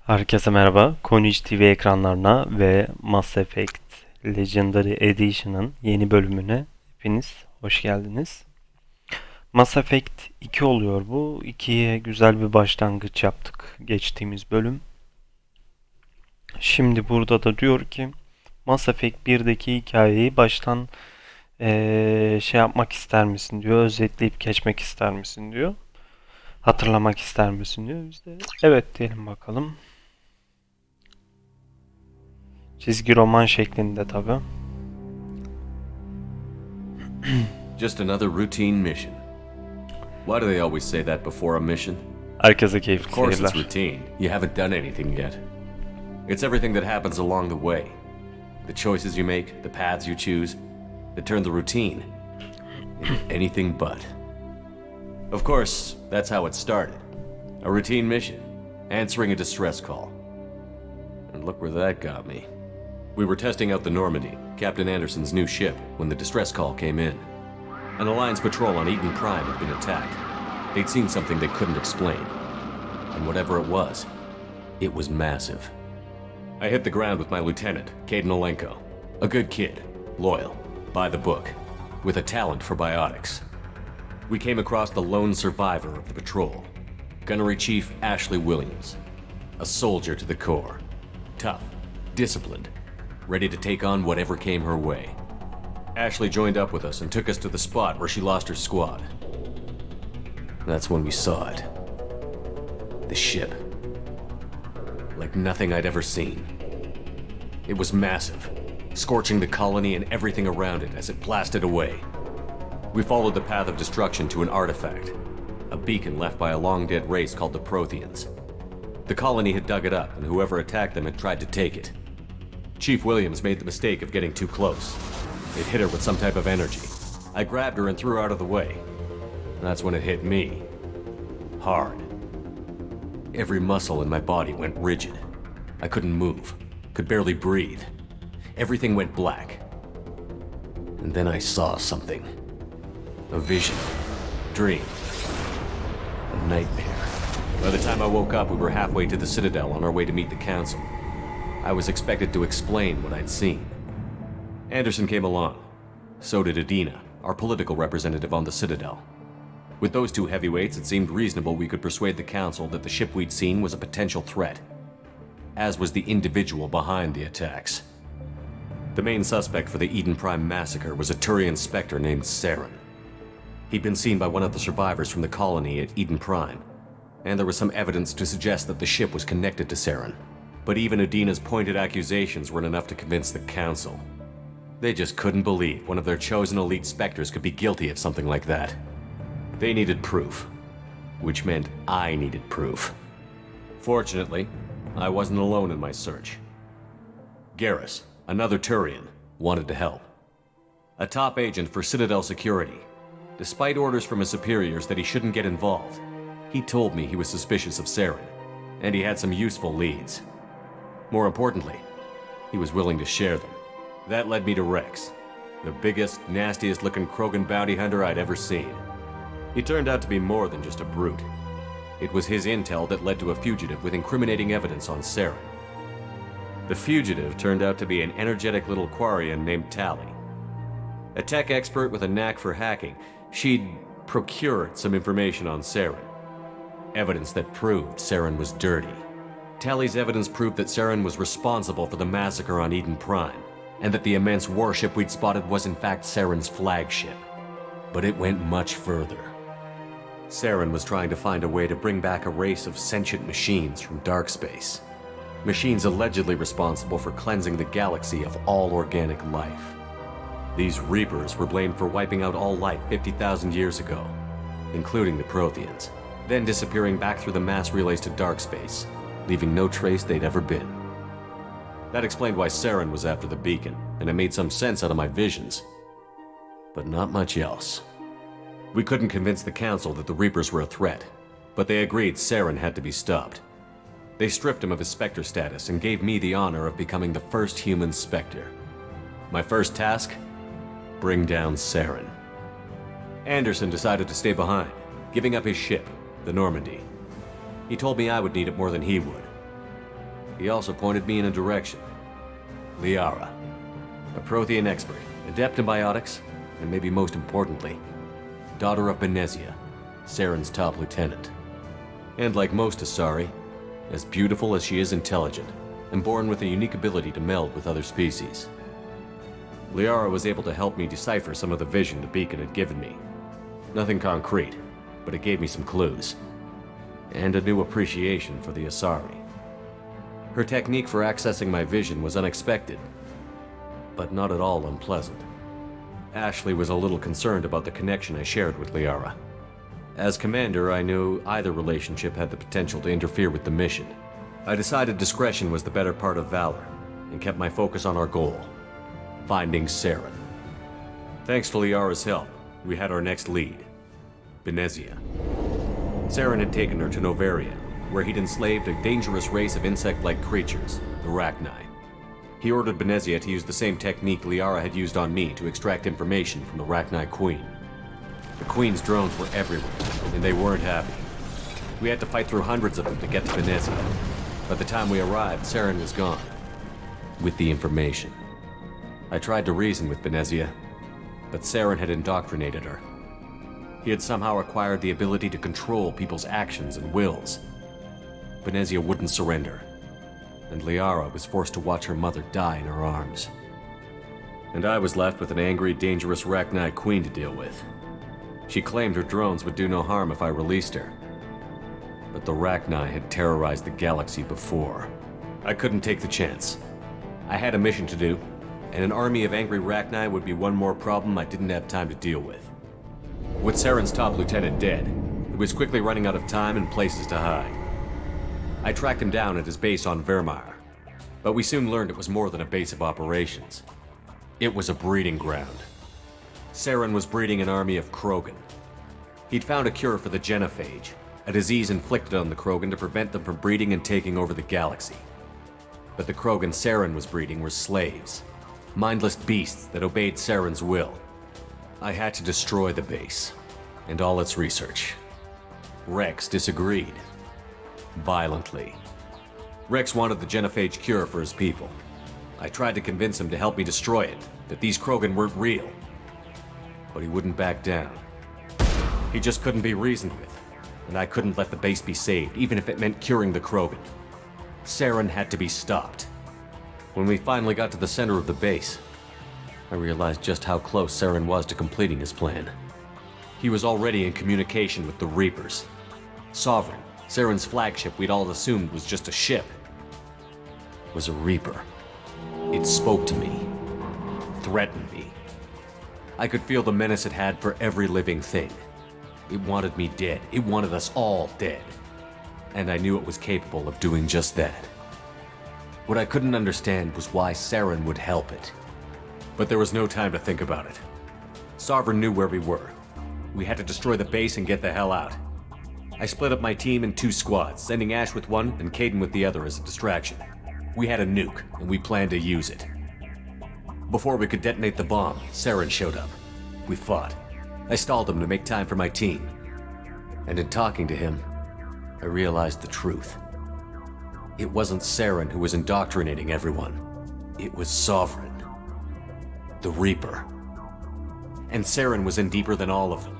Herkese merhaba. Koniç TV ekranlarına ve Mass Effect Legendary Edition'ın yeni bölümüne hepiniz hoş geldiniz. Mass Effect 2 oluyor bu. 2'ye güzel bir başlangıç yaptık geçtiğimiz bölüm. Şimdi burada da diyor ki Mass Effect 1'deki hikayeyi baştan şey yapmak ister misin diyor. Özetleyip geçmek ister misin diyor. Hatırlamak ister misin diyor. Biz de evet diyelim bakalım. Çizgi roman şeklinde tabi. Just another routine mission. Why do they always say that before a mission? Herkese keyifli Of course it's seyirler. routine. You haven't done anything yet. It's everything that happens along the way. The choices you make, the paths you choose, that turn the routine into anything but. Of course, that's how it started. A routine mission, answering a distress call. And look where that got me. We were testing out the Normandy, Captain Anderson's new ship, when the distress call came in. An Alliance patrol on Eden Prime had been attacked. They'd seen something they couldn't explain. And whatever it was massive. I hit the ground with my lieutenant, Caden Olenko. A good kid, loyal, by the book, with a talent for biotics. We came across the lone survivor of the patrol, Gunnery Chief Ashley Williams. A soldier to the core. Tough, disciplined, ready to take on whatever came her way. Ashley joined up with us and took us to the spot where she lost her squad. That's when we saw it. The ship. Like nothing I'd ever seen. It was massive, scorching the colony and everything around it as it blasted away. We followed the path of destruction to an artifact, a beacon left by a long-dead race called the Protheans. The colony had dug it up, and whoever attacked them had tried to take it. Chief Williams made the mistake of getting too close. It hit her with some type of energy. I grabbed her and threw her out of the way. That's when it hit me. Hard. Every muscle in my body went rigid. I couldn't move, could barely breathe. Everything went black. And then I saw something. A vision. Dream. A nightmare. By the time I woke up, we were halfway to the Citadel on our way to meet the Council. I was expected to explain what I'd seen. Anderson came along. So did Adina, our political representative on the Citadel. With those two heavyweights, it seemed reasonable we could persuade the Council that the ship we'd seen was a potential threat, as was the individual behind the attacks. The main suspect for the Eden Prime massacre was a Turian Spectre named Saren. He'd been seen by one of the survivors from the colony at Eden Prime, and there was some evidence to suggest that the ship was connected to Saren. But even Adina's pointed accusations weren't enough to convince the Council. They just couldn't believe one of their chosen elite Spectres could be guilty of something like that. They needed proof, which meant I needed proof. Fortunately, I wasn't alone in my search. Garrus, another Turian, wanted to help. A top agent for Citadel Security. Despite orders from his superiors that he shouldn't get involved, he told me he was suspicious of Saren, and he had some useful leads. More importantly, he was willing to share them. That led me to Rex, the biggest, nastiest looking Krogan bounty hunter I'd ever seen. He turned out to be more than just a brute. It was his intel that led to a fugitive with incriminating evidence on Saren. The fugitive turned out to be an energetic little Quarian named Tali. A tech expert with a knack for hacking, she'd procured some information on Saren. Evidence that proved Saren was dirty. Tali's evidence proved that Saren was responsible for the massacre on Eden Prime, and that the immense warship we'd spotted was in fact Saren's flagship. But it went much further. Saren was trying to find a way to bring back a race of sentient machines from dark space. Machines allegedly responsible for cleansing the galaxy of all organic life. These Reapers were blamed for wiping out all life 50,000 years ago, including the Protheans, then disappearing back through the mass relays to dark space, leaving no trace they'd ever been. That explained why Saren was after the beacon, and it made some sense out of my visions. But not much else. We couldn't convince the Council that the Reapers were a threat, but they agreed Saren had to be stopped. They stripped him of his Spectre status and gave me the honor of becoming the first human Spectre. My first task? Bring down Saren. Anderson decided to stay behind, giving up his ship, the Normandy. He told me I would need it more than he would. He also pointed me in a direction. Liara, a Prothean expert, adept in biotics, and maybe most importantly, daughter of Benezia, Saren's top lieutenant. And like most Asari, as beautiful as she is intelligent, and born with a unique ability to meld with other species. Liara was able to help me decipher some of the vision the beacon had given me. Nothing concrete, but it gave me some clues. And a new appreciation for the Asari. Her technique for accessing my vision was unexpected, but not at all unpleasant. Ashley was a little concerned about the connection I shared with Liara. As commander, I knew either relationship had the potential to interfere with the mission. I decided discretion was the better part of valor, and kept my focus on our goal, finding Saren. Thanks to Liara's help, we had our next lead, Benezia. Saren had taken her to Novaria, where he'd enslaved a dangerous race of insect-like creatures, the Rachni. He ordered Benezia to use the same technique Liara had used on me to extract information from the Rachni Queen. The Queen's drones were everywhere, and they weren't happy. We had to fight through hundreds of them to get to Benezia. By the time we arrived, Saren was gone, with the information. I tried to reason with Benezia, but Saren had indoctrinated her. He had somehow acquired the ability to control people's actions and wills. Benezia wouldn't surrender, and Liara was forced to watch her mother die in her arms. And I was left with an angry, dangerous Rachni Queen to deal with. She claimed her drones would do no harm if I released her. But the Rachni had terrorized the galaxy before. I couldn't take the chance. I had a mission to do, and an army of angry Rachni would be one more problem I didn't have time to deal with. With Saren's top lieutenant dead, he was quickly running out of time and places to hide. I tracked him down at his base on Vermeer, but we soon learned it was more than a base of operations. It was a breeding ground. Saren was breeding an army of Krogan. He'd found a cure for the genophage, a disease inflicted on the Krogan to prevent them from breeding and taking over the galaxy. But the Krogan Saren was breeding were slaves, mindless beasts that obeyed Saren's will. I had to destroy the base, and all its research. Rex disagreed. Violently. Rex wanted the genophage cure for his people. I tried to convince him to help me destroy it, that these Krogan weren't real. But he wouldn't back down. He just couldn't be reasoned with, and I couldn't let the base be saved, even if it meant curing the Krogan. Saren had to be stopped. When we finally got to the center of the base, I realized just how close Saren was to completing his plan. He was already in communication with the Reapers. Sovereign, Saren's flagship we'd all assumed was just a ship, was a Reaper. It spoke to me, threatened me. I could feel the menace it had for every living thing. It wanted me dead. It wanted us all dead. And I knew it was capable of doing just that. What I couldn't understand was why Saren would help it. But there was no time to think about it. Sovereign knew where we were. We had to destroy the base and get the hell out. I split up my team in 2 squads, sending Ash with one and Caden with the other as a distraction. We had a nuke, and we planned to use it. Before we could detonate the bomb, Saren showed up. We fought. I stalled him to make time for my team. And in talking to him, I realized the truth. It wasn't Saren who was indoctrinating everyone. It was Sovereign. The Reaper. And Saren was in deeper than all of them.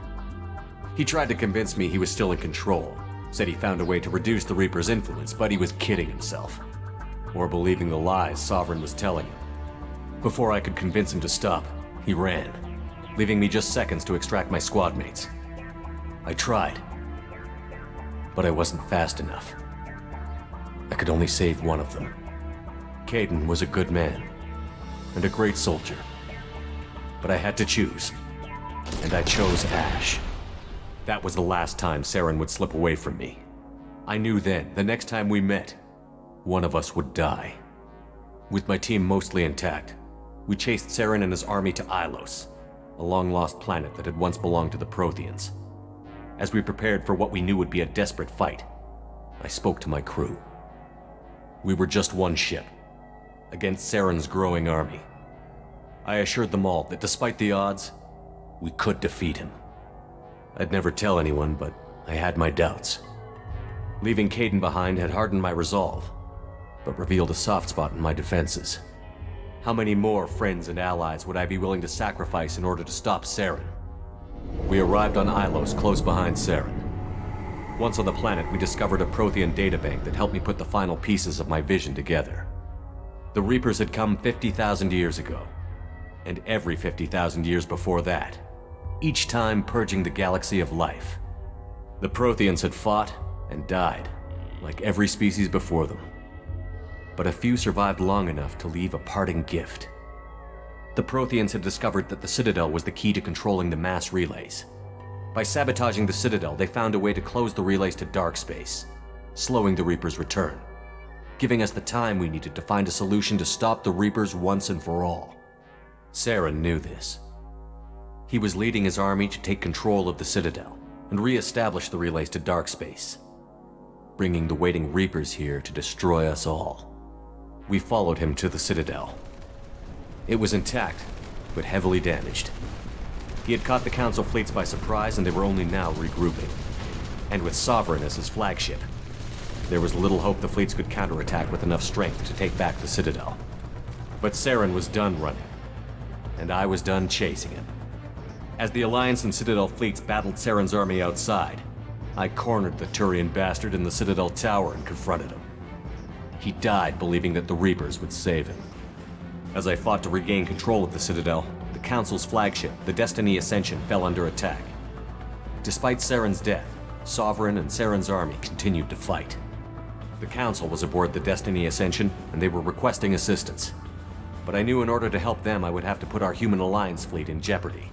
He tried to convince me he was still in control, said he found a way to reduce the Reaper's influence, but he was kidding himself. Or believing the lies Sovereign was telling him. Before I could convince him to stop, he ran, leaving me just seconds to extract my squad mates. I tried, but I wasn't fast enough. I could only save one of them. Caden was a good man, and a great soldier. But I had to choose, and I chose Ash. That was the last time Saren would slip away from me. I knew then, the next time we met, one of us would die. With my team mostly intact, we chased Saren and his army to Ilos, a long-lost planet that had once belonged to the Protheans. As we prepared for what we knew would be a desperate fight, I spoke to my crew. We were just one ship, against Saren's growing army. I assured them all that despite the odds, we could defeat him. I'd never tell anyone, but I had my doubts. Leaving Caden behind had hardened my resolve, but revealed a soft spot in my defenses. How many more friends and allies would I be willing to sacrifice in order to stop Saren? We arrived on Ilos, close behind Saren. Once on the planet, we discovered a Prothean databank that helped me put the final pieces of my vision together. The Reapers had come 50,000 years ago, and every 50,000 years before that, each time purging the galaxy of life. The Protheans had fought and died, like every species before them. But a few survived long enough to leave a parting gift. The Protheans had discovered that the Citadel was the key to controlling the mass relays. By sabotaging the Citadel, they found a way to close the relays to dark space, slowing the Reapers' return, giving us the time we needed to find a solution to stop the Reapers once and for all. Saren knew this. He was leading his army to take control of the Citadel and re-establish the relays to dark space, bringing the waiting Reapers here to destroy us all. We followed him to the Citadel. It was intact, but heavily damaged. He had caught the Council fleets by surprise, and they were only now regrouping. And with Sovereign as his flagship, there was little hope the fleets could counterattack with enough strength to take back the Citadel. But Saren was done running, and I was done chasing him. As the Alliance and Citadel fleets battled Saren's army outside, I cornered the Turian bastard in the Citadel tower and confronted him. He died believing that the Reapers would save him. As I fought to regain control of the Citadel, the Council's flagship, the Destiny Ascension, fell under attack. Despite Saren's death, Sovereign and Saren's army continued to fight. The Council was aboard the Destiny Ascension, and they were requesting assistance. But I knew in order to help them, I would have to put our human alliance fleet in jeopardy.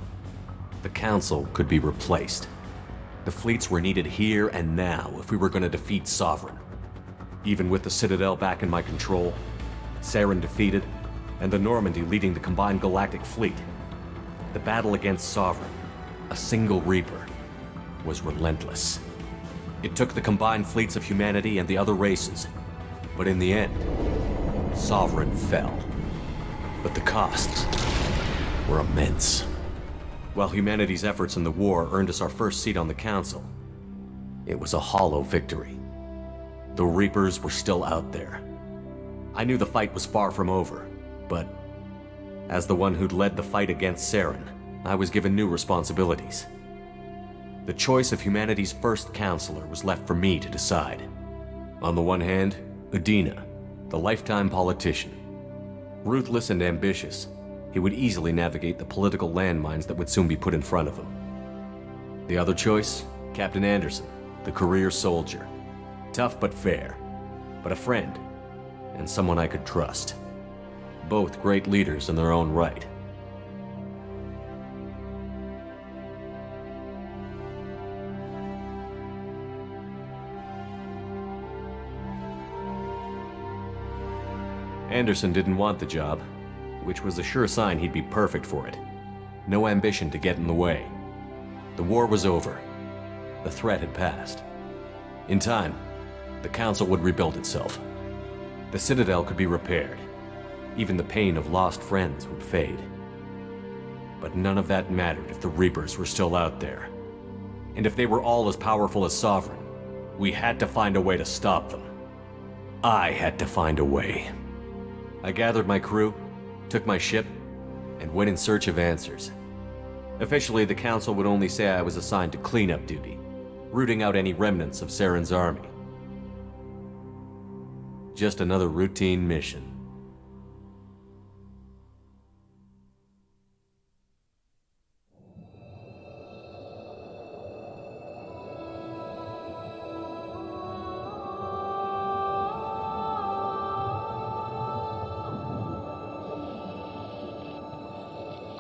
The Council could be replaced. The fleets were needed here and now if we were going to defeat Sovereign. Even with the Citadel back in my control, Saren defeated, and the Normandy leading the combined galactic fleet, the battle against Sovereign, a single Reaper, was relentless. It took the combined fleets of humanity and the other races, but in the end, Sovereign fell. But the costs were immense. While humanity's efforts in the war earned us our first seat on the Council, it was a hollow victory. The Reapers were still out there. I knew the fight was far from over, but as the one who'd led the fight against Saren, I was given new responsibilities. The choice of humanity's first counselor was left for me to decide. On the one hand, Udina, the lifetime politician. Ruthless and ambitious, he would easily navigate the political landmines that would soon be put in front of him. The other choice, Captain Anderson, the career soldier. Tough but fair, but a friend, and someone I could trust. Both great leaders in their own right. Anderson didn't want the job, which was a sure sign he'd be perfect for it. No ambition to get in the way. The war was over. The threat had passed. In time, the Council would rebuild itself. The Citadel could be repaired. Even the pain of lost friends would fade. But none of that mattered if the Reapers were still out there. And if they were all as powerful as Sovereign, we had to find a way to stop them. I had to find a way. I gathered my crew, took my ship, and went in search of answers. Officially, the Council would only say I was assigned to cleanup duty, rooting out any remnants of Saren's army. Just another routine mission.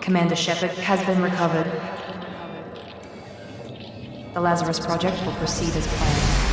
Commander Shepard has been recovered. The Lazarus Project will proceed as planned.